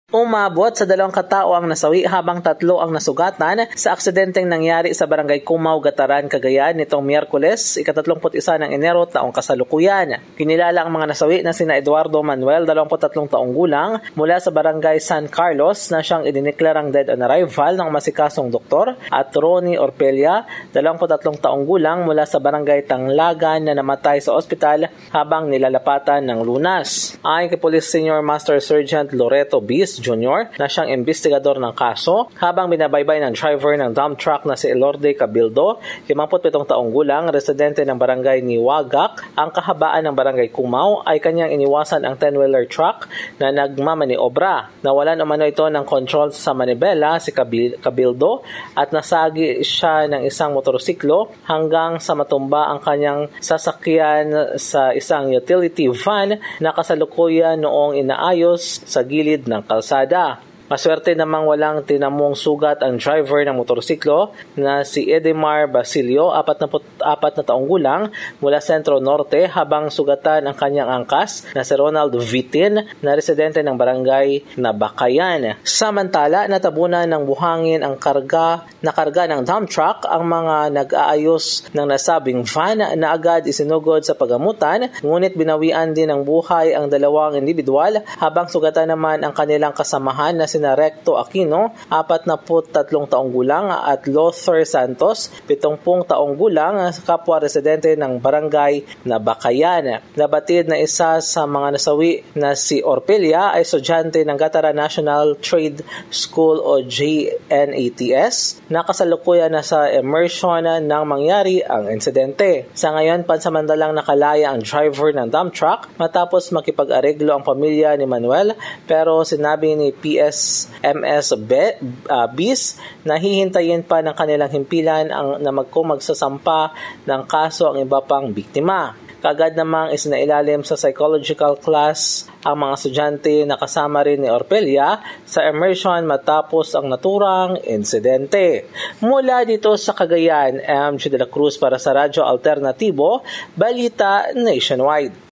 Umabot sa 2 katao ang nasawi habang 3 ang nasugatan sa aksidenteng nangyari sa Barangay Cumao, Gataran, Cagayan nitong Miyerkules, 31 ng Enero taong kasalukuyan. Kinilala ang mga nasawi na sina Eduardo Manuel, 23 taong gulang, mula sa Barangay San Carlos na siyang idineklarang dead on arrival ng masikasong doktor, at Ronnie Orpelia, 23 taong gulang, mula sa Barangay Tanglagan na namatay sa ospital habang nilalapatan ng lunas. Ayon kay Police Senior Master Sergeant Loreto Bis Jr. na siyang investigador ng kaso, habang binabaybay ng driver ng dump truck na si Elorde Cabildo, 57 taong gulang, residente ng barangay ni Wagak, ang kahabaan ng Barangay Cumao, ay kanyang iniwasan ang 10-wheeler truck na nagmamaniobra. Nawalan umano ito ng control sa manibela si Cabildo at nasagi siya ng isang motorsiklo hanggang sa matumba ang kanyang sasakyan sa isang utility van na kasalukuyan noong inaayos sa gilid ng kalsada. Maswerte namang walang tinamong sugat ang driver ng motorsiklo na si Edemar Basilio, 44 na taong gulang, mula Sentro Norte, habang sugatan ang kanyang angkas na si Ronald Vitin na residente ng barangay na Bakayan. Samantala, natabunan ng buhangin ang karga ng dump truck ang mga nag-aayos ng nasabing van na agad isinugod sa pagamutan, ngunit binawian din ng buhay ang 2 individual, habang sugatan naman ang kanilang kasamahan na sina Recto Aquino, 43 taong gulang, at Lothar Santos, 70 taong gulang, kapwa residente ng barangay na Bakayan. Nabatid na isa sa mga nasawi na si Orpelia ay estudyante ng Gataran National Trade School o JNATS na kasalukuyan na sa immersion nang mangyari ang insidente. Sa ngayon, pansamantalang nakalaya ang driver ng dump truck matapos makipag-areglo ang pamilya ni Manuel, pero sinabi ni MS Bis na hihintayin pa ng kanilang himpilan na magsasampa ng kaso ang iba pang biktima. Kaagad namang isinailalim sa psychological class ang mga estudyante na kasama rin ni Orpelia sa immersion matapos ang naturang insidente. Mula dito sa Cagayan, MJ de la Cruz para sa Radyo Alternatibo, Balita Nationwide.